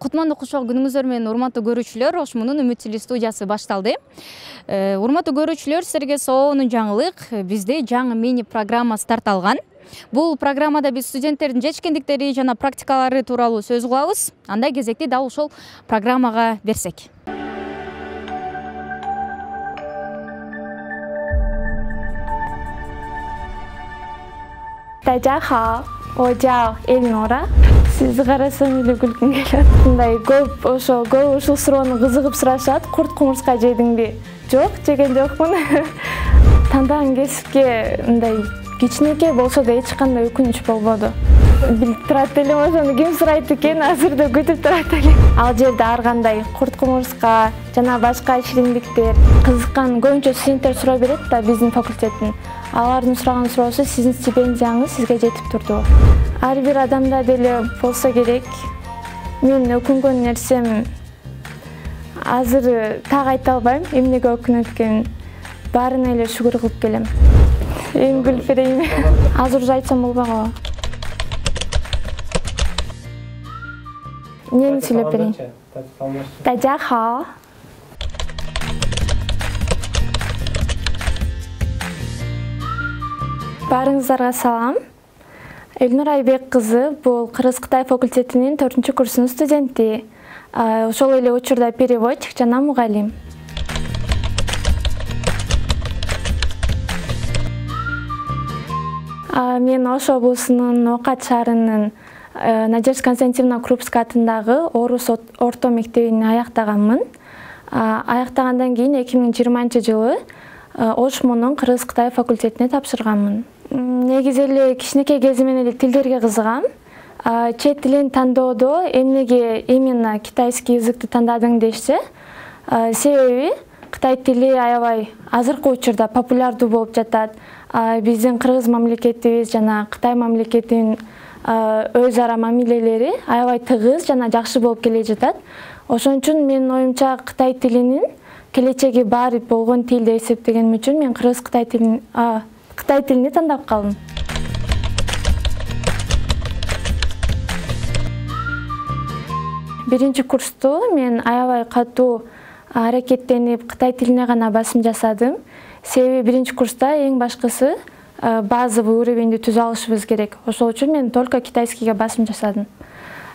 Кутмандуу кушак күнүңүздөр менен урматтуу көрүүчүлөр, Ошмунун Үмүт студиясы башталды. Урматтуу көрүүчүлөр, силерге сонун жаңылык, бизде жаңы мини программа старталган. Бул программада биз студенттердин жетишкендиктери жана практикалары тууралуу сөз кылабыз. Андай кезекти дал ушул программага берсек. Тажаха, ожа, Эльнора. Сизди карасам эле күлкүм келет. Мындай көп ушул суроону кызыгып сурашат. Курт кумурска жедиңби? Жок, жеген жокмун. Тандаган кесипке мындай кичинекей болсо да эч кандай өкүнүч болбоду. Билип турат элем, ошону ким сурайт экен, азырда күтүп турат элем. Ал жерде ар кандай курт кумурска жана башка шириндиктер кызыккан көбүнчө студенттер суроо берет да биздин факультеттин. Алардын сураган суроосу сиздин стипендияңыз сизге жетип турду. Ар бир адамда деле болсо керек. Мен өкүнгөн нерсем азыр так айта албайм, эмнеге өкүнөт экенин. Баарына эле шүгүр кылып келем. Эң күлпүрейм. Азыр уже айтсам болбойго. Эмнени сүйлөп берейин? Тажаха. Баарыңыздарга салам. Элнур Айбек кызы бул Кыргыз-Кытай факультетинин 4-курсунун студенти. Ошол эле учурда переводчик жана мугалим. Мен Ош облусунун Окат шаарынын Надежда Константиновна Крупская атындагы Орус орто мектебин аяктаганмын. Аяктагандан кийин 2020-жылы Ошмунун Кыргыз-Кытай факультетине тапшырганмын. Негизи эле кичинекей кезимден эле тилдерге кызыгам. Чет тилин тандоодо эмнеге именно китайский языкты тандадың дешсе, себеби Кытай тили аябай азыркы учурда популярдуу болуп жатат. Биздин Кыргыз мамлекетибиз жана Кытай мамлекетинин өз ара мамилелери аябай тыгыз жана жакшы болуп келе жатат. Ошон үчүн менин оюмча Кытай тилинин келечеги бар болгон тил деп эсептегеним үчүн мен Кыргыз-Кытай тилини тандап калдым. Биринчи курсту мен аябай катуу аракеттенип Кытай тилине гана басым жасадым. Себеби биринчи курста эң башкысы базовый уровеньди түзө алышыбыз керек. Ошол үчүн мен только китайскийге басым жасадым.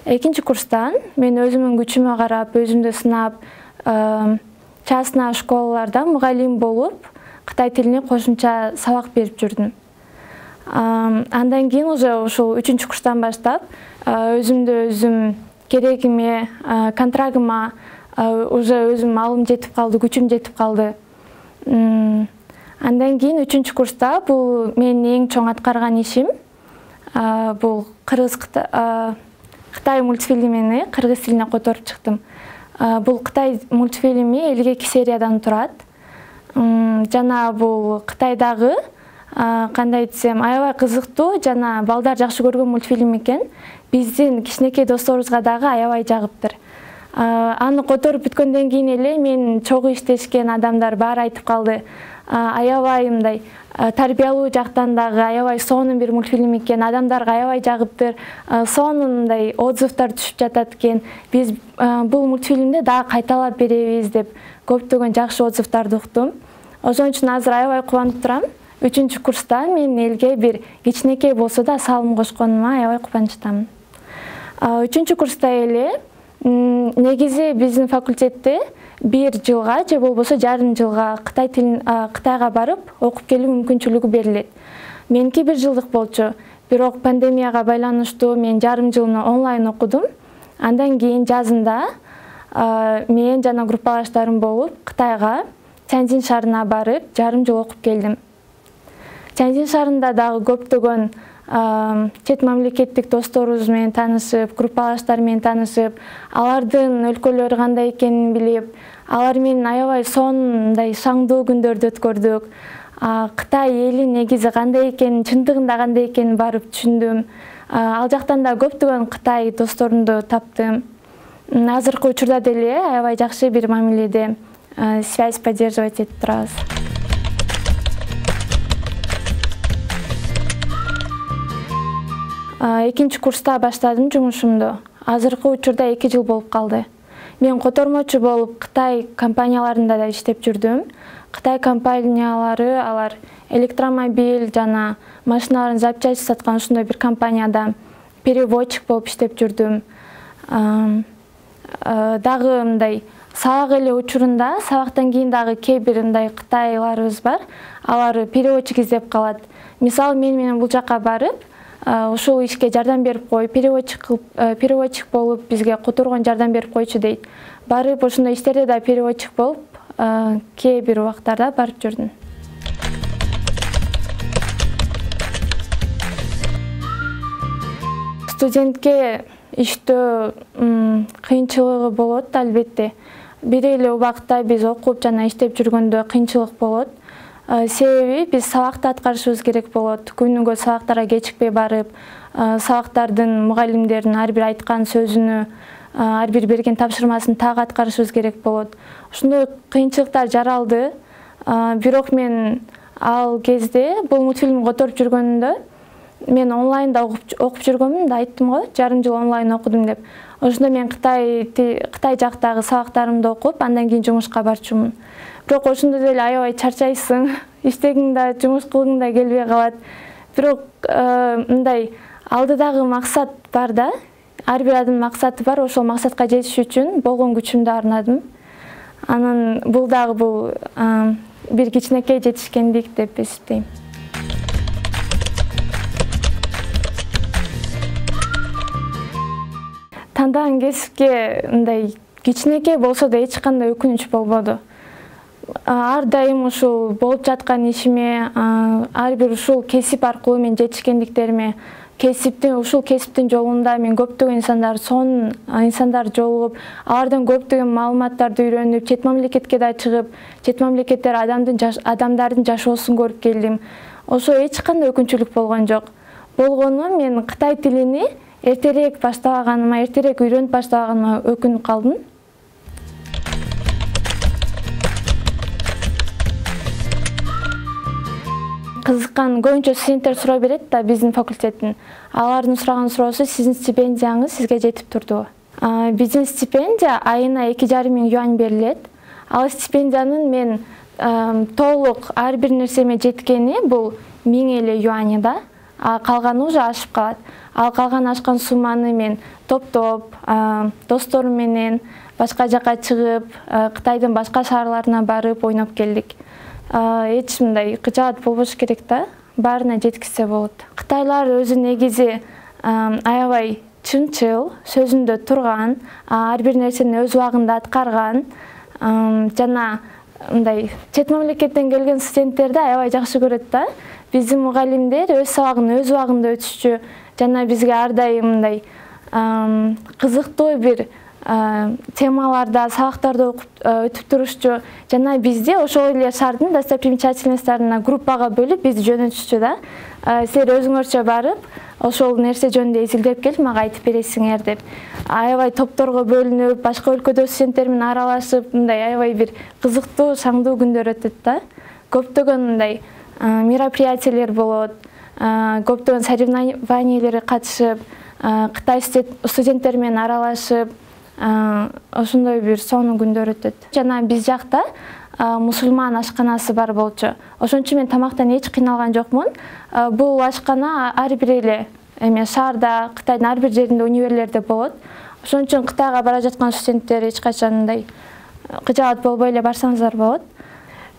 Экинчи курстан мен өзүмдүн күчүмө карап, өзүмдү сынап, частный школаларда мугалим болуп, Кытай тилине кошумча сабак берип жүрдүм. Андан кийин уже ушул 3-чү курстан баштап өзүмдү өзүм керегиме, контрагыма уже өзүм алым жетип калды, күчүм жетип калды. Андан кийин 3-чү курста бул менин эң чоң аткарган ишим бул Кытай мультфильмини кыргыз тилине которуп чыктым. Бул Кытай мультфильми элге 2 сериядан турат. Жана бул Кытайдагы кандай десем, аябай кызыктуу жана балдар жакшы көргөн мультфильм экен. Биздин кичинекей досторубузга дагы аябай жагыптыр. Аны которуп бүткөндөн кийин эле мен чогуу иштешкен адамдар баары айтып калды. Аябай мындай тарбиялуу жактан дагы аябай сонун бир мультфильм экен, адамдарга аябай жагыптыр. Сонун мындай отзывдар түшүп жатат экен. Биз бул мультфильмди дагы кайталап беребиз деп көптөгөн жакшы отзывдарды уктум. Ошон үчүн азыр аябай кубанып турам. 3-чү курста мен элге бир кичинекей болсо да салым кошконума аябай кубанычтамын. 3-чү курста эле негизи биздин факультетте 1 жылга же болбосо жарым жылга Кытайга барып окуп келүү мүмкүнчүлүгү берилет. Меники 1 жылдык болчу. Бирок пандемияга байланыштуу мен жарым жылын онлайн окудум. Андан кийин жазында мен жана группалаштарым болуп Кытайга Чанжин шаарына барып жарым жыл окуп келдим. Чанжин шаарында дагы көптөгөн чет мамлекеттик досторубуз менен таанышып, группалаштар менен таанышып, алардын өлкөлөрү кандай экенин билип, алар менен аябай сонундай шаңдуу күндөрдү өткөрдүк. Кытай эли негизи кандай экенин, чындыгында кандай экенин барып түшүндүм. Ал жактан да көптөгөн Кытай досторумду таптым. Азыркы учурда деле аябай жакшы бир мамиледе связь поддерживать этип турабыз. Экинчи курста баштадым жумушумду. азыркы учурда 2 жыл болуп калды. Мен котормочу болуп Кытай компанияларында да иштеп жүрдүм. Кытай компаниялары алар электромобиль жана машиналарын запчасть саткан ушундай бир компанияда переводчик болуп иштеп жүрдүм. Дагы мындай сабак эле учурунда, сабактан кийин дагы кээ бир мындай кытайларыбыз бар. Алар переводчик издеп калат. Мисалы мен менен бул жакка барып, ушул ишке жардам берип кой, переводчик болуп бизге которгон жардам берип койчу дейт. Барып ошондой иштерде да переводчик болуп, кээ бир убактарда барып жүрдүм. Студентке иштөө кыйынчылыгы болот албетте. Бир эле убакта биз окуп жана иштеп жүргөндө кыйынчылык болот. Себеби биз сабакты аткарышыбыз керек болот. Күнүгө сабактарга кечикпей барып, сабактардын мугалимдердин ар бир айткан сөзүнө, ар бир берген тапшырмасын так аткарышыбыз керек болот. Ошондой кыйынчылыктар жаралды. Бирок мен ал кезде бул мультфильмди которуп жүргөндө мен онлайнда окуп жүргөмүн да, айттым го, жарым жыл онлайн окудум деп. Ошондо мен Кытай жактагы сабактарымды окуп, андан кийин жумушка барчумун. Бирок ошондо деле аябай чарчайсың, иштегиң да, жумуш кылгың да келбей калат. Бирок мындай алдыдагы максат бар да, ар бир адамдын максаты бар, ошол максатка жетиш үчүн болгон күчүмдү арнадым. Анан бул дагы бир кичинекей жетишкендик деп эсептейм. Тандаган кесипке мындай кичинекей болсо да эч кандай өкүнүч болбоду. Ар дайым ушул болуп жаткан ишиме, ар бир ушул кесип аркылуу мен жетишкендиктериме, ушул кесиптин жолунда мен көптөгөн инсандар жолугуп, алардан көптөгөн маалыматтарды үйрөнүп, чет мамлекетке да чыгып, чет мамлекеттер адамдардын жашоосун көрүп келдим. Ошо эч кандай өкүнчүлүк болгон жок. Болгону мен Кытай тилини эртерээк үйрөнүп баштабаганыма өкүнүп калдым. Кызыккан көбүнчө студенттер суроо берет да биздин факультеттин. Алардын сураган суроосу сиздин стипендияңыз сизге жетип турдубу? Биздин стипендия айына 2,5 миң юань берилет. Ал стипендиянын мен толук ар бир нерсеме жеткени бул 1000 эле юань да. Калганы уже ашып калат. Ал калган ашкан сумманы мен топтоп, досторум менен башка жака чыгып, Кытайдын башка шаарларына барып ойноп келдик. Эч мындай кыжаат болбош керек да, баарына жеткизсе болот. Кытайлар өзү негизи аябай чынчыл, сөзүндө турган, ар бир нерсени өз убагында аткарган, жана мындай чет мамлекеттен келген студенттерди аябай жакшы көрөт да. Биздин мугалимдер өз сабагын өз убагында өтүшчү, жана бизге ар дайым мындай кызыктуу бир темаларда, сабактарды өтүп турушчу, жана бизди ошол эле шаардын достопримечательностьтарына группага бөлүп бизди жөнөтүшчү да. Силер өзүңөрчө барып, ошол нерсе жөнүндө изилдеп келип мага айтып бересиңер деп. Аябай топторго бөлүнүп, башка өлкөдө студенттер менен аралашып, мындай аябай бир кызыктуу, шаңдуу күндөр өтөт да. Көптөгөн мындай мероприятиялер болот, көптөгөн соревнованиялерге катышып, Кытай студенттер менен аралашып, ошондой бир сонун күндөр өтөт. Жана биз жакта мусулман ашканасы бар болчу. Ошон үчүн мен тамактан эч кыйналган жокмун. Бул ашкана ар бир эле шаарда, Кытайдын ар бир жеринде универлерде болот. Ошон үчүн Кытайга бара жаткан студенттер эч качан мындай кыжаат болбой эле барсаңыздар болот.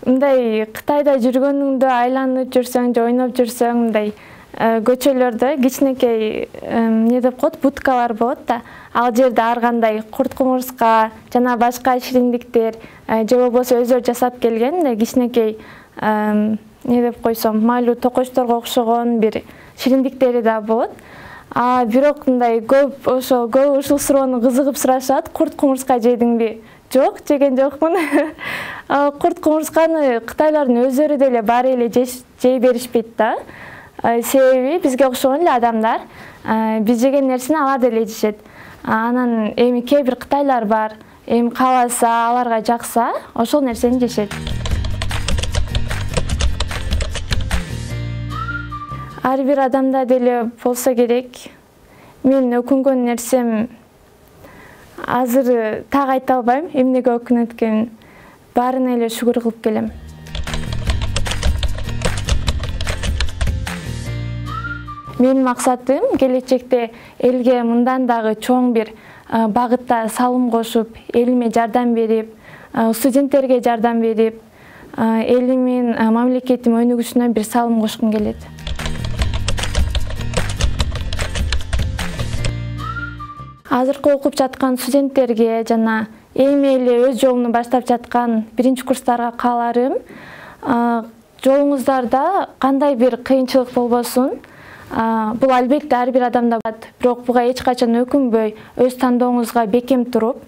Мындай Кытайда жүргөнүңдө айланып жүрсөң же ойноп жүрсөң, мындай көчөлөрдө кичинекей эмне деп коет, будкалар болот да. Ал жерде ар кандай курт кумурска жана башка шириндиктер же болбосо өздөрү жасап келген кичинекей эмне деп койсом, майлуу токочторго окшогон бир шириндиктери да болот. Бирок мындай көп ушул суроону кызыгып сурашат, курт кумурска жедиңби? Жок, жеген жокмун. Курт кумурсканы кытайлардын өздөрү деле баары эле жей беришпейт да. Себеби бизге окшогон эле адамдар, биз жеген нерсени алар деле жешет. Анан эми кээ бир кытайлар бар, эми кааласа, аларга жакса, ошол нерсени жешет. Ар бир адамда деле болсо керек. Мен өкүнгөн нерсем Азыр так айта албайм, эмнеге өкүнөт экенин. Баарына эле шүгүр кылып келем. Менин максатым келечекте элге мындан дагы чоң бир багытта салым кошуп, элиме жардам берип, студенттерге жардам берип, элимин, мамлекетим өнүгүшүнө бир салым кошкум келет. Азыркы окуп жаткан студенттерге жана эми эле өз жолун баштап жаткан биринчи курстарга кааларым, жолуңуздарда кандай бир кыйынчылык болбосун. Бул албетте ар бир адамда бар, бирок буга эч качан өкүнбөй, өз тандооңузга бекем туруп,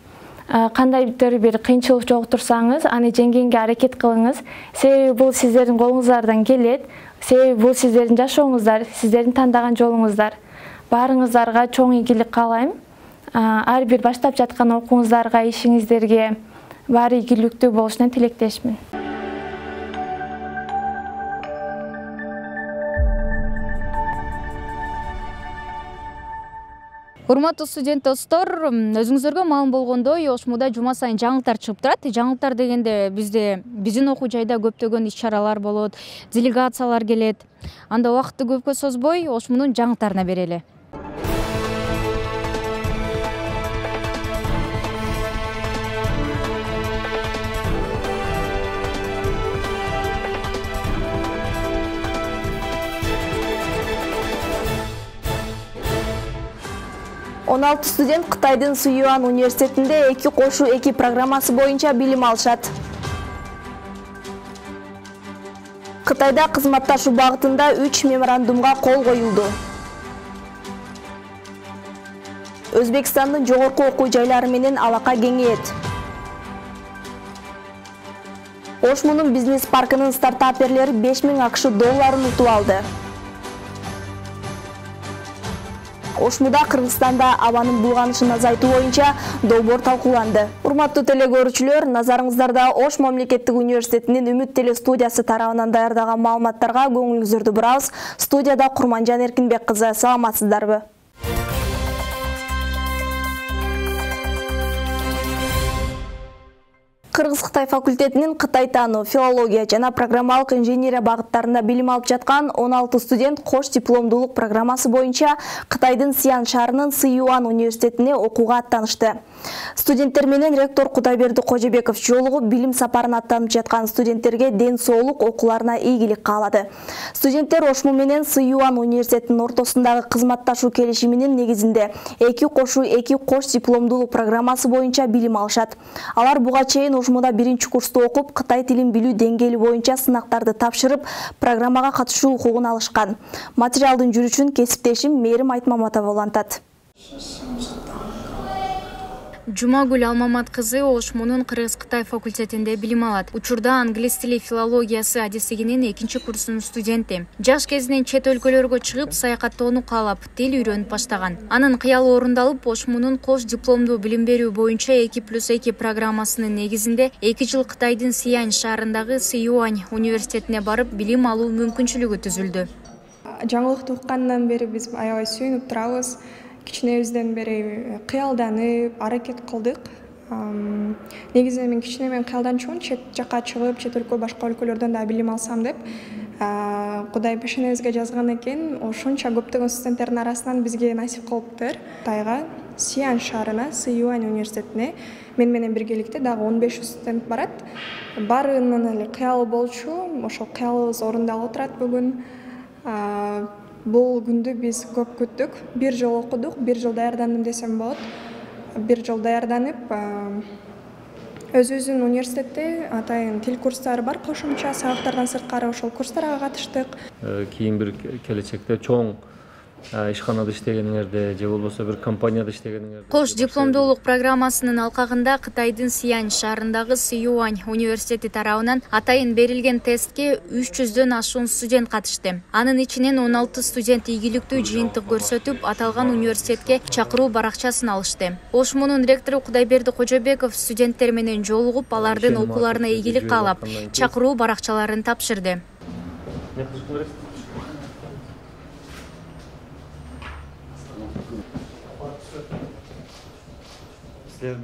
кандайдыр бир кыйынчылык жолуктурсаңыз, аны жеңгенге аракет кылыңыз. Себеби бул сиздердин колуңуздардан келет. Себеби бул сиздердин жашооңуздар, сиздердин тандаган жолуңуздар. Баарыңыздарга чоң ийгилик каалайм. Ар бир баштап жаткан окууңуздарга, ишиңиздерге баары ийгиликтүү болушуна тилектешмин. Урматтуу студент достор, өзүңүздаргө маалым болгондой, Ошмуда жума сайын жаңылыктар чыгып турат. Жаңылыктар дегенде биздин окуу жайда көптөгөн иш-чаралар болот, делегациялар келет. Анда убакытты көпкө созбой, Ошмунун жаңылыктарына берели. Он 16 студент Кытайдын Сыюан университетинде 2+2 программасы боюнча билим алышат. Кытайда кызматташуу багытында 3 меморандумга кол коюлду. Өзбекстандын жогорку окуу жайлары менен алака кеңейет. Ошмунун бизнес паркынын стартаперлери 5000 АКШ долларын утуп алды. Ошмуда Кыргызстанда абанын булганышын азайтуу боюнча долбоор талкууланды. Урматтуу телекөрүүчүлөр, назарыңыздарда Ош мамлекеттик университетинин Үмүт телестудиясы тарабынан даярдаган маалыматтарга көңүлүңүздөрдү бурабыз. Студияда Курманжан Эркинбек кызы, саламатсыздарбы? Кыргыз-Кытай факультетинин Кытай таануу, филология жана программалык инженерия багыттарында билим алып жаткан 16 студент кош дипломдуулук программасы боюнча Кытайдын Сиян шаарынын Сыюан университетине окууга аттанышты. Студенттер менен ректор Кудайберди Кожобеков жолугуп билим сапарына аттанып жаткан студенттерге ден соолук, окууларына ийгилик каалады. Студенттер Ошму менен Сыюан университетинин ортосундагы кызматташуу келишиминин негизинде 2+2 кош дипломдуулук программасы боюнча билим алышат. Алар буга чейин Ошмуда биринчи курсту окуп, Кытай тилин билүү деңгээли боюнча сынактарды тапшырып, программага катышуу укугун алышкан. Материалдын жүрүшүн кесиптешим Мээрим Айтмаматова улантат. Жумагүл Алмамат кызы Ошмунун Кыргыз-Кытай факультетинде билим алат. Учурда англис тили филологиясы адистигинин 2 курсунун студенти. Жаш кезинен чет өлкөлөргө чыгып, саякаттоону каалап, тил үйрөнүп баштаган. Анын кыялы орундалып, Ошмунун кош дипломдуу билим берүү боюнча 2+2 программасынын негизинде 2 жыл Кытайдын Сиян шаарындагы Сыюань университетине барып, билим алуу мүмкүнчүлүгү түзүлдү. Жаңылыкты уккандан бери биз аябай сүйүнүп турабыз. Кичинебизден бери кыялданып, аракет кылдык. Негизинен мен кичинемен кыялданчумун, чет жакка чыгып, чет өлкө, башка өлкөлөрдөн да билим алсам деп. Кудай пешенебизге жазган экен, ошонча көптөгөн студенттердин арасынан бизге насип кылыптыр. Кытайга, Сиян шаарына, Сыюань университетине мен менен биргеликте дагы 15 студент барат. Баарынын эле кыялы болчу, ошол кыялыбыз орундалып турат бүгүн. Бул күндү биз көп күттүк. 1 жыл окудук, 1 жыл даярдандым десем болот. 1 жыл даярданып, өзүбүздүн университетте атайын тил курстары бар, кошумча сабактардан сырткары ошол курстарга катыштык. Кийин бир келечекте чоң ишканада иштегениңерде же болбосо бир компанияда иштегениңерде. Кош дипломдуулук программасынын алкагында Кытайдын Сиян шаарындагы Сыюань университети тарабынан атайын берилген тестке 300дөн ашуун студент катышты. Анын ичинен 16 студент ийгиликтүү жыйынтык көрсөтүп, аталган университетке чакыруу баракчасын алышты. Ошмунун ректору Кудайберди Кожобеков студенттер менен жолугуп, алардын окууларына ийгилик каалап, чакыруу баракчаларын тапшырды.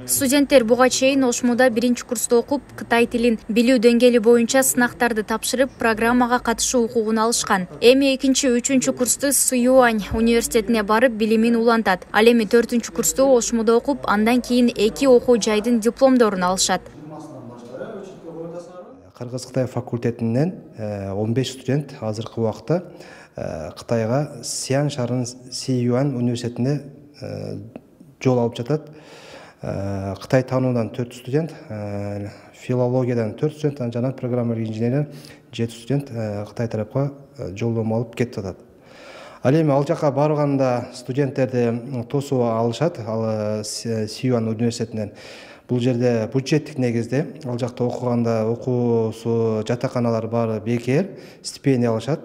Студенттер буга чейин Ошмуда 1-курста окуп, Кытай тилин билүү деңгээли боюнча сынактарды тапшырып, программага катышуу укугун алышкан. Эми 2-3 курсту Сюань университетине барып билимин улантат. Ал эми 4-курсту Ошмуда окуп, андан кийин 2 окуу жайдын дипломдорун алышат. Кыргыз-Кытай факультетинен 15 студент азыркы убакта Кытайга Сиан шаарынын Сюань университетине жол алып жатат. Кытай таануудан 4 студент, филологиядан 4 студент, жана программалык инженериядан 7 студент Кытай тарапка жолдомо алып кетип атат. Ал эми ал жака барганда студенттерди тосуп алышат, ал Сюань университетинен. Бул жерде бюджеттик негизде, ал жакта окуганда окуусу, жатаканалар баары бекер, стипендия алышат.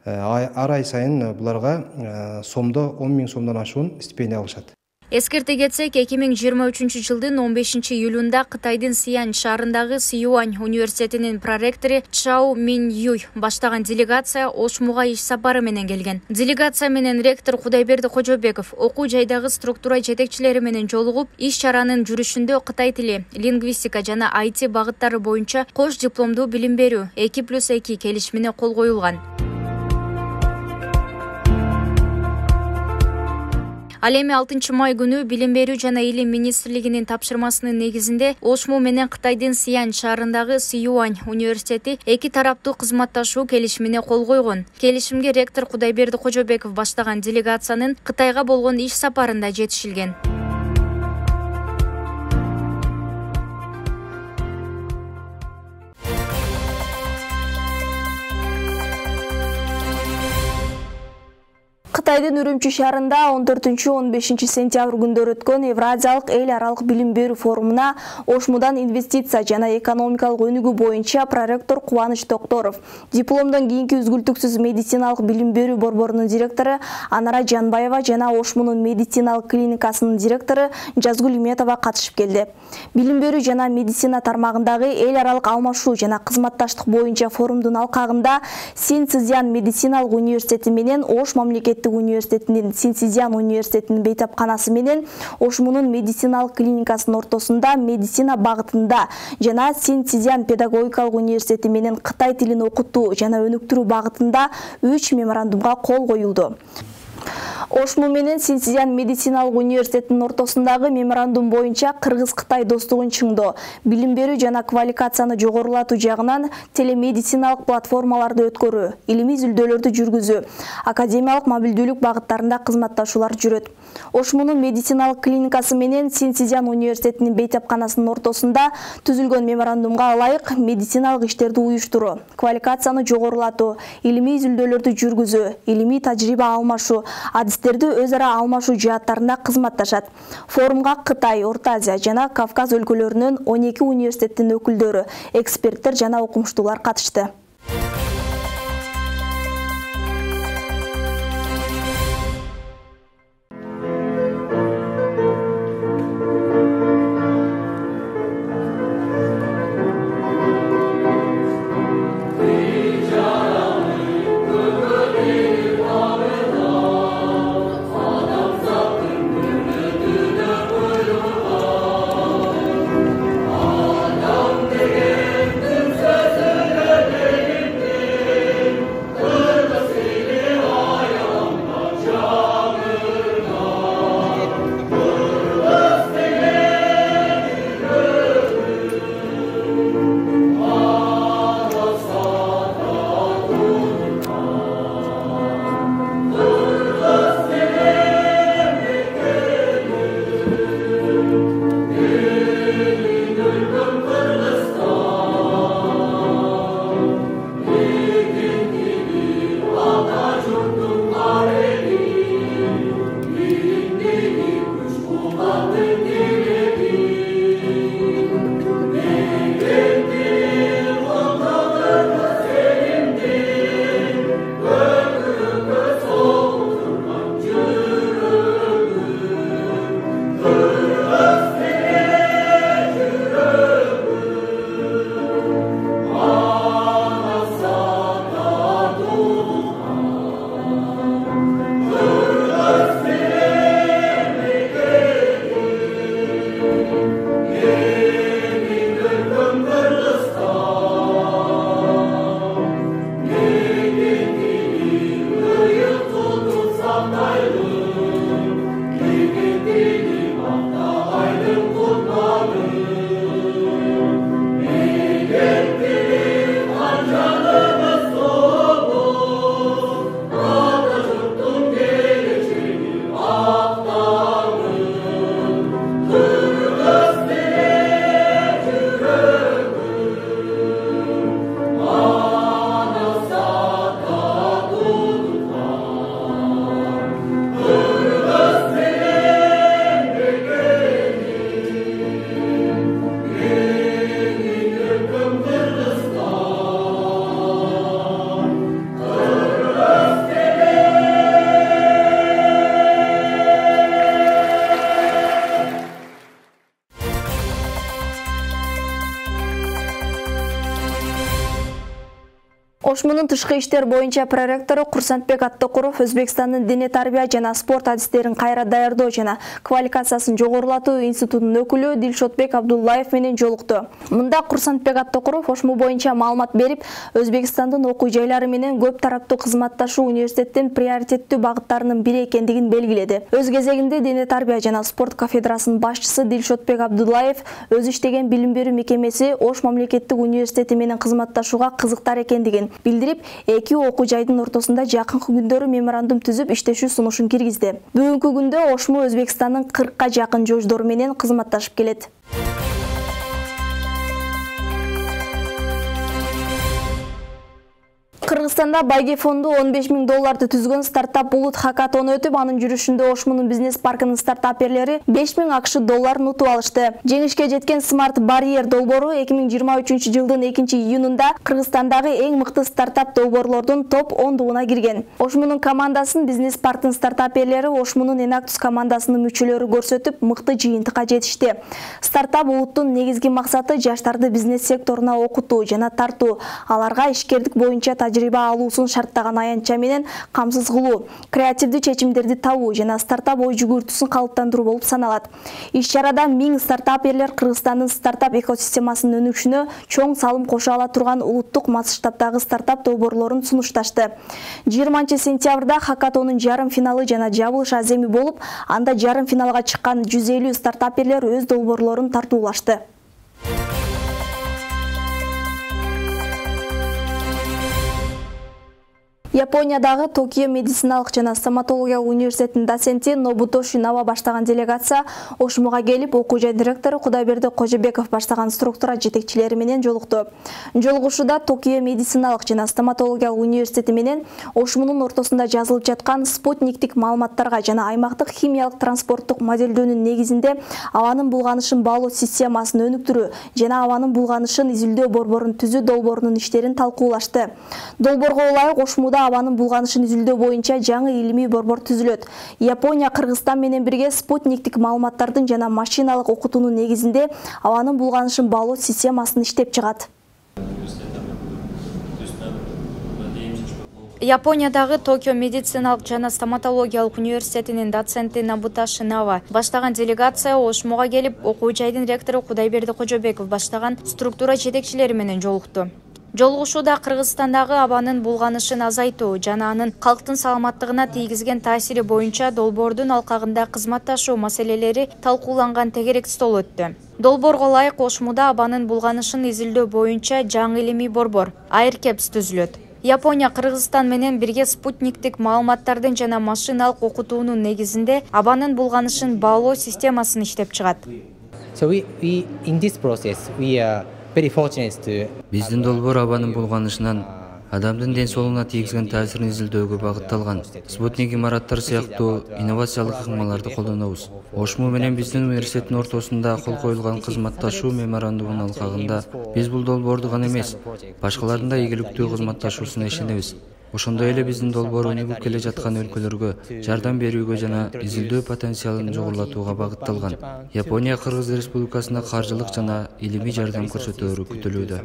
Ар ай сайын буларга сомдо 10 000 сомдон ашуун стипендия алышат. Эскерте кетсек, 2023 жылдын 15 июлунда Кытайдын Сиань шаарындагы Сюань университетинин проректору Чао Мин Юй баштаган делегация Ошмуга иш сапары менен келген. Делегация менен ректор Кудайберди Кожобеков окуу жайдагы структура жетекчилери менен жолугуп, иш чаранын жүрүшүндө Кытай тили, лингвистика жана IT багыттары боюнча кош дипломдуу билим берүү 2+2 келишимине кол коюлган. Ал эми 6 май күнү Билим берүү жана илим министрлигинин тапшырмасынын негизинде Ошму менен Кытайдын Сиань шаарындагы Сюань университети 2 тараптуу кызматташуу келишимине кол койгон. Келишимге ректор Кудайберди Кожобеков баштаган делегациянын Кытайга болгон иш сапарында жетишилген. Кытайдын Үрүмчү шаарында 14-15 сентябрь күндөрү өткөн Евразиялык эл аралык билим берүү форумуна Ошмудан инвестиция жана экономикалык өнүгүү боюнча проректор Кубаныч Токторов, дипломдон кийинки үзгүлтүксүз медициналык билим берүү борборунун директору Анара Жанбаева жана Ошмунун медициналык клиникасынын директору Жазгүл Иметова катышып келди. Билим берүү жана медицина тармагындагы эл аралык алмашуу жана кызматташтык боюнча форумдун алкагында Синцзян медициналык университети менен Ош мамлекеттик университетинин Синцзян университетинин бейтапканасы менен Ошмунун медициналык клиникасынын ортосунда медицина багытында жана Синцзян педагогикалык университети менен Кытай тилин окутуу жана өнүктүрүү багытында 3 меморандумга кол коюлду. Ошму менен Синцзян медициналык университетинин ортосундагы меморандум боюнча Кыргыз-Кытай достугун чыңдоо, билим берүү жана квалификацияны жогорулатуу жагынан телемедициналык платформаларды өткөрүү, илимий изилдөөлөрдү жүргүзүү, академиялык мобилдүүлүк багыттарында кызматташуулар жүрөт. Ошмунун медициналык клиникасы менен Синцзян университетинин бейтапканасынын ортосунда түзүлгөн меморандумга ылайык медициналык иштерди уюштуруу, квалификацияны жогорулатуу, илимий изилдөөлөрдү жүргүзүү, илимий тажрыйба алмашуу, адистерди өз ара алмашуу жааттарында кызматташат. Форумга Кытай, Орто Азия жана Кавказ өлкөлөрүнүн 12 университеттин өкүлдөрү, эксперттер жана окумуштуулар катышты. Adam degen tüm sözüne Ошмунун тышкы иштер боюнча проректору Курсантбек Аттокуров Өзбекстандын дене тарбия жана спорт адистерин кайра даярдоо жана квалификациясын жогорулатуу институтунун өкүлү Дилшотбек Абдуллаев менен жолукту. Мында Курсантбек Аттокуров ошму боюнча маалымат берип, Өзбекстандын окуу жайлары менен көп тараптуу кызматташуу университеттин приоритеттүү багыттарынын бири экендигин белгиледи. Өз кезегинде дене тарбия жана спорт кафедрасынын башчысы Дилшотбек Абдуллаев өзү иштеген билим берүү мекемеси Ош мамлекеттик университети менен кызматташууга кызыктар экендигин билдирип, эки окуу жайдын ортосунда жакынкы күндөрү меморандум түзүп иштешүү сунушун киргизди. Бүгүнкү күндө Ошму Өзбекстандын 40ка жакын жождору менен кызматташып келет. Кыргызстанда Байге фонду $15.000 түзгөн стартап Булут хакатону өтүп, анын жүрүшүндө Ошмунун бизнес паркынын стартаперлери $5.000 утуп алышты. Жеңишке жеткен Smart Barrier долбоору 2023 жылдын 2-июнунда Кыргызстандагы эң мыкты стартап долбоорлордун топ 10-дугуна кирген. Ошмунун командасын бизнес парктын стартаперлери Ошмунун Enactus командасынын мүчөлөрү көрсөтүп, мыкты жыйынтыкка жетишти. Стартап Булуттун негизги максаты жаштарды бизнес секторуна окутуу жана тартуу, аларга ишкердик боюнча тажрыйба алуусун шарттаган аянтча менен камсыз кылуу, креативдүү чечимдерди табуу жана стартап ой жүгүртүүсүн калыптандыруу болуп саналат. Иш-чарада 1000 стартаперлер Кыргызстандын стартап экосистемасынын өнүгүшүнө чоң салым кошо ала турган улуттук масштабдагы стартап долбоорлорун сунушташты. 20 сентябрда хакатонун жарым финалы жана жабылыш аземи болуп, анда жарым финалга чыккан 150 стартаперлер өз долбоорлорун тартуулашты. Япониядагы Токио медициналык жана стоматология университетинин доценти Нобутоши Нава баштаган делегация Ошмуга келип, окуу жай директору Кудайберди Кожобеков баштаган структура жетекчилери менен жолукту. Жолугушууда Токио медициналык жана стоматология университети менен Ошмунун ортосунда жазылып жаткан спутниктик маалыматтарга жана аймактык химиялык транспорттук моделдөөнүн негизинде абанын булганышын баалоо системасын өнүктүрүү жана абанын булганышын изилдөө борборун түзүү долбоорунун иштерин талкуулашты. Долбоорго ылайык Ошмуда абанын булганышын изилдөө боюнча жаңы илимий борбор түзүлөт. Япония Кыргызстан менен бирге спутниктик маалыматтардын жана машиналык окутуунун негизинде абанын булганышын баалоо системасын иштеп чыгат. Япониядагы Токио медициналык жана стоматологиялык университетинин доценти Нобутоши Нава баштаган делегация Ошмуга келип, окуу жайдын ректору Кудайберди Кожобеков баштаган структура жетекчилери менен жолукту. Жолугушууда Кыргызстандагы абанын булганышын азайтуу жана анын калктын саламаттыгына тийгизген таасири боюнча долбоордун алкагында кызматташуу маселелери талкууланган тегерек стол өттү. Долбоорго ылайык Ошмуда абанын булганышын изилдөө боюнча жаңы илимий борбор Aircaps түзүлөт. Япония Кыргызстан менен бирге спутниктик маалыматтардын жана машиналык окутуунун негизинде абанын булганышын баалоо системасын иштеп чыгат. Биздин долбоор абанын булганышынан адамдын ден соолугуна тийгизген таасирин изилдөөгө багытталган. Спутник имараттар сыяктуу инновациялык ыкмаларды колдонобуз. Ошму менен биздин университеттин ортосунда кол коюлган кызматташуу меморандумунун алкагында биз бул долбоорду гана эмес, башкалардын да ийгиликтүү кызматташуусуна ишенебиз. Ошондой эле биздин долбоор өнүгүп келе жаткан өлкөлөргө жардам берүүгө жана изилдөө потенциалын жогорулатууга багытталган. Япония Кыргыз Республикасына каржылык жана илимий жардам көрсөтөөрү күтүлүүдө.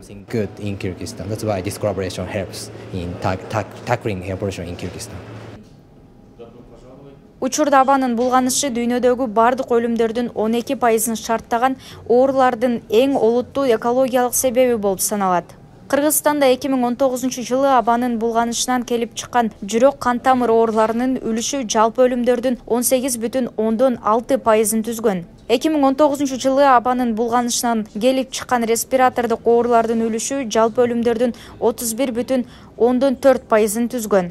Учурда абанын булганышы дүйнөдөгү бардык өлүмдөрдүн 12%-ын шарттаган оорулардын эң олуттуу экологиялык себеби болуп саналат. Кыргызстанда 2019 жылы абанын булганышынан келип чыккан жүрөк кан тамыр ооруларынын үлүшү жалпы өлүмдөрдүн 18,6%-ын түзгөн. 2019 жылы абанын булганышынан келип чыккан респиратордук оорулардын үлүшү жалпы өлүмдөрдүн 31,4%-ын түзгөн.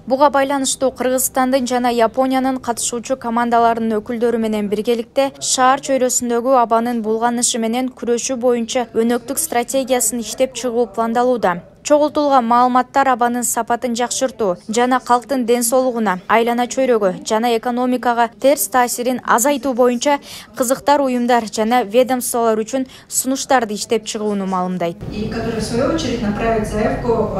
Буга байланыштуу Кыргызстандын жана Япониянын катышуучу командаларынын өкүлдөрү менен биргеликте шаар чөйрөсүндөгү абанын булганышы менен күрөшүү боюнча өнөктүк стратегиясын иштеп чыгуу пландалууда. Чогултулган маалыматтар абанын сапатын жакшыртуу жана калктын ден соолугуна, айлана чөйрөгө жана экономикага терс таасирин азайтуу боюнча кызыктар уюмдар жана ведомстволор үчүн сунуштарды иштеп чыгууну маалымдайт. И который в свою очередь направит заявку в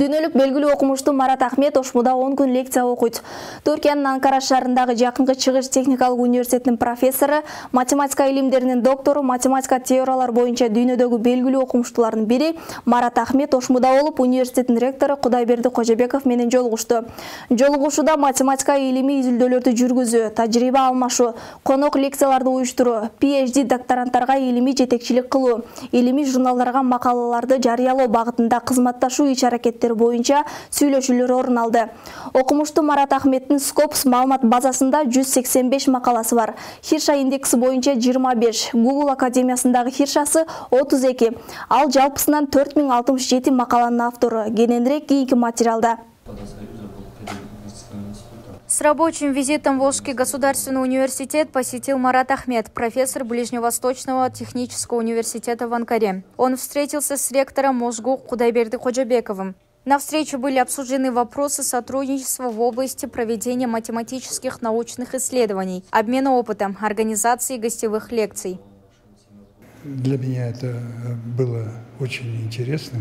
Дүйнөлүк белгилүү окумуштуу Марат Ахмет Ошмуда 10 күн лекция окуйт. Түркиянын Анкара шаарындагы Жакынкы Чыгыш техникалык университетинин профессору, математика илимдеринин доктору, математика теориялар боюнча дүйнөдөгү белгилүү окумуштуулардын бири Марат Ахмет Ошмуда болуп, университеттин ректору Кудайберди Кожобеков менен жолугушту. Жолугушууда математика илими изилдөөлөрдү жүргүзүү, тажрыйба алмашуу, конок лекцияларды уюштуруу, PhD докторанттарга илимий жетекчилик кылуу, илимий журналдарга макалаларды жарыялоо багытында кызматташуу иш-аракеттери боюнча сүйлөшүүлөр орун алды. Окумуштуу Марат Ахметтин Scopus маалымат базасында 185 макаласы бар. Хирша индекси боюнча 25, Google Академиясындагы хиршасы 32. Ал жалпысынан 4067 макаланын автору. Кененирээк кийинки материалда. С рабочим визитом в Волжский государственный университет посетил Марат Ахмет, профессор Ближневосточного технического университета в Анкаре. Он встретился с ректором МОЖГУ Кудайберди Кожобековым. На встрече были обсуждены вопросы сотрудничества в области проведения математических научных исследований, обмена опытом, организации гостевых лекций. Для меня это было очень интересно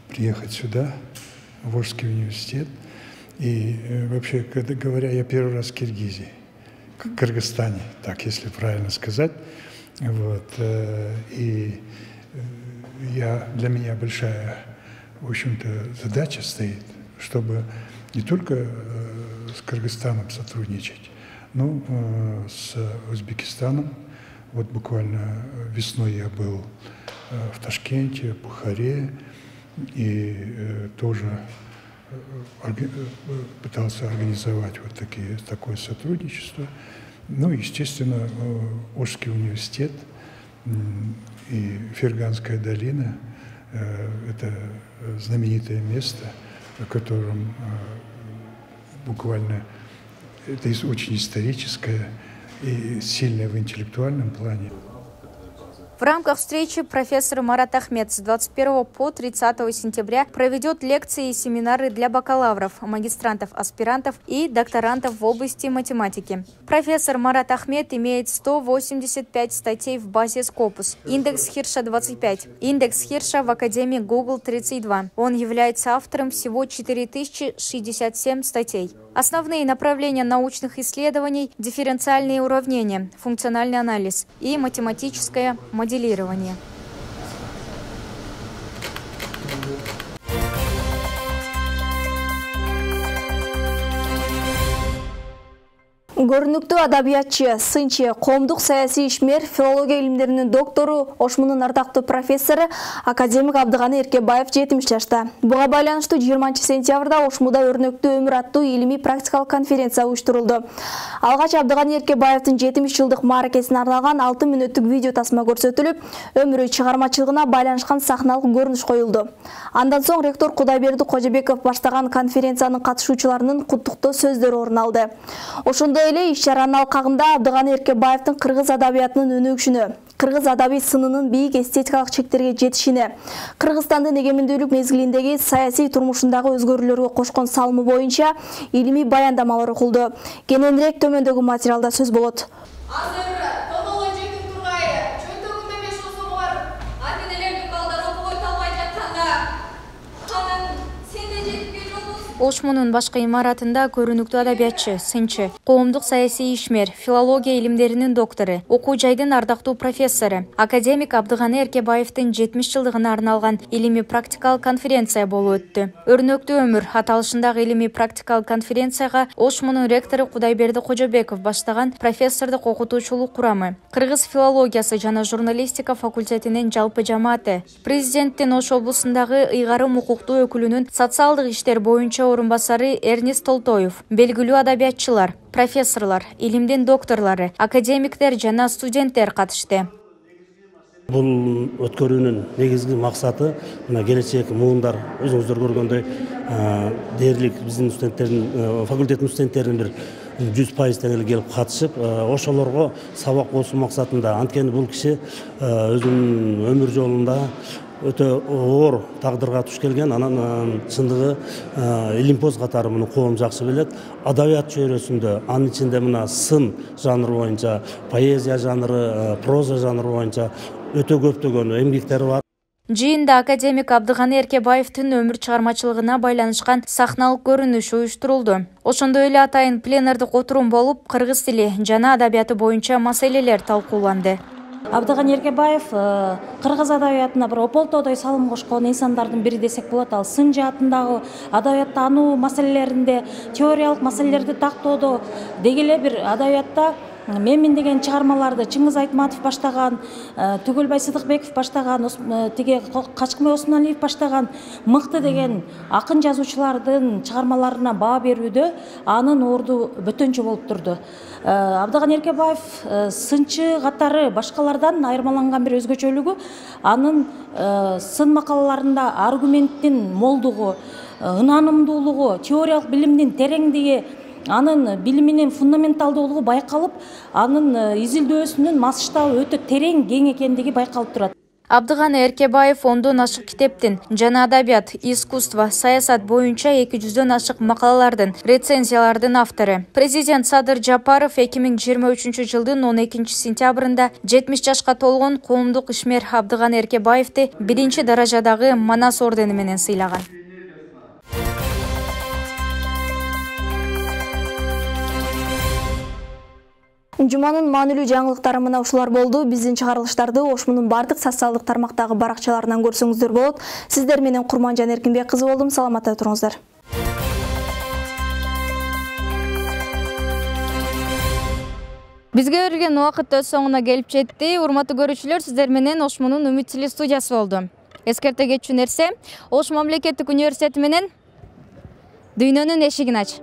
приехать сюда, в Волжский университет. И вообще, когда говоря, я первый раз в Киргизии, в Кыргызстане, так если правильно сказать. Вот, и для меня большая, в общем-то, задача стоит, чтобы не только с Кыргызстаном сотрудничать, но с Узбекистаном. Вот буквально весной я был в Ташкенте, в Бухаре, и тоже пытался организовать вот такое сотрудничество. Ну, естественно, Волжский университет и Ферганская долина – это знаменитое место, в котором буквально это очень историческое и сильное в интеллектуальном плане. В рамках встречи профессор Марат Ахмет с 21 по 30 сентября проведет лекции и семинары для бакалавров, магистрантов, аспирантов и докторантов в области математики. Профессор Марат Ахмет имеет 185 статей в базе Scopus, индекс Хирша 25, индекс Хирша в Академии Google 32. Он является автором всего 4067 статей. Основные направления научных исследований – дифференциальные уравнения, функциональный анализ и математическое моделирование. Көрүнүктүү адабиятчы, сынчы, коомдук саясий ишмер, филология илимдеринин доктору, Ошмунун ардактуу профессору академик Абдыганы Эркебаев 70 жашта. Буга байланыштуу 20 сентябрда Ошмуда өрнөктүү өмүр аттуу илимий практикалык конференция уюштурулду. Алгач Абдыганы Эркебаевдин 70 жылдык мааракесине арналган 6 мүнөттүк видео тасма көрсөтүлүп, өмүрү чыгармачылыгына байланышкан сахналык көрүнүш коюлду. Андан соң ректор Кудайберди Кожобеков баштаган конференциянын катышуучуларынын куттуктоо сөздөрү орун алды. Ошондой эле иш-чаранын алкагында Абдыганы Эркебаевдин кыргыз адабиятынын өнүгүшүнө, кыргыз адабий сынынын бийик эстетикалык чектерге жетишине, Кыргызстандын эгемендүүлүк мезгилиндеги саясий турмушундагы өзгөрүүлөргө кошкон салымы боюнча илимий баяндамалар окулду. Кененирээк төмөндөгү материалда сөз болот. Ошмунун башка имаратында көрүнүктүү адабиятчы, сынчы, коомдук саясий ишмер, филология илимдеринин доктору, окуу жайдын ардактуу профессору, академик Абдыганы Эркебаевдин 70 жылдыгына арналган илимий практикалык конференция болуп өттү. Өрнөктүү өмүр аталышындагы илимий практикалык конференцияга Ошмунун ректору Кудайберди Кожобеков баштаган профессордук окутуучулук курамы, кыргыз филологиясы жана журналистика факультетинин жалпы жамааты, президенттин Ош облусундагы ыйгарым укуктуу өкүлүнүн социалдык иштер боюнча орунбасары Эрнест Толтоев, белгилүү адабиятчылар, профессорлор, илимдин докторлору, академиктер жана студенттер катышты. Бул өткөрүүнүн негизги максаты мына келечек муундар өзүңүздөр көргөндөй дээрлик биздин студенттердин факультеттин студенттеринин бир 100% тең эле келип катышып, ошолорго сабак болсун максатында. Анткени бул киши өзүнүн өмүр жолунда өтө оор тагдырга туш келген, анан чындыгы илимпоз катары муну коом жакшы билет. Адабият чөйрөсүндө, анын ичинде мына сын жанры боюнча, поэзия жанры, проза жанры боюнча өтө көптөгөн эмгектери бар. Жыйында академик Абдыганы Эркебаевдин өмүр чыгармачылыгына байланышкан сахналык көрүнүш уюштурулду. Ошондой эле атайын пленардык отурум болуп, кыргыз тили жана адабияты боюнча маселелер талкууланды. Абдыганы Эркебаев кыргыз адабиятына бир ополтодой салым кошкон инсандардын бири десек болот. Ал сын жаатындагы адабият таануу маселелеринде, теориялык маселелерди тактоодо деги эле бир адабиятта Менмин деген чыгармаларды Чыңгыз Айтматов баштаган, Түгөлбай Сыдыкбеков баштаган, тиге Качкынбай Осмоналиев баштаган мыкты деген акын жазуучулардын чыгармаларына баа берүүдө анын орду бөтөнчө болуп турду. Абдыганы Эркебаев сынчы катары башкалардан айырмаланган бир өзгөчөлүгү анын сын макалаларында аргументтин молдугу, ынанымдуулугу, теориялык билимдин тереңдиги, анын билиминин фундаменталдуулугу байкалып, анын изилдөөсүнүн масштабы өтө терең, кең экендиги байкалып турат. Абдыганы Эркебаев 10дон ашык китептин жана адабият, искусство, саясат боюнча 200дөн ашык макалалардын, рецензиялардын автору. Президент Садыр Жапаров 2023 жылдын 12 сентябрында 70 жашка толгон коомдук ишмер Абдыганы Эркебаевди 1 даражадагы Манас ордени менен сыйлаган. Жуманын маанилүү жаңылыктары мына ушулар болду. Биздин чыгарылыштарды Ошмунун бардык социалдык тармактагы баракчаларынан көрсөңүздөр болот. Сиздер менен Курманжан Эркинбек кызы болдум. Саламатта туруңуздар. Бизге берилген убакыт өз соңуна келип жетти. Урматтуу көрүүчүлөр, сиздер менен Ошмунун Үмүт телестудиясы болду. Эскерте кетчү нерсе, Ош мамлекеттик университети менен дүйнөнүн эшигин ач.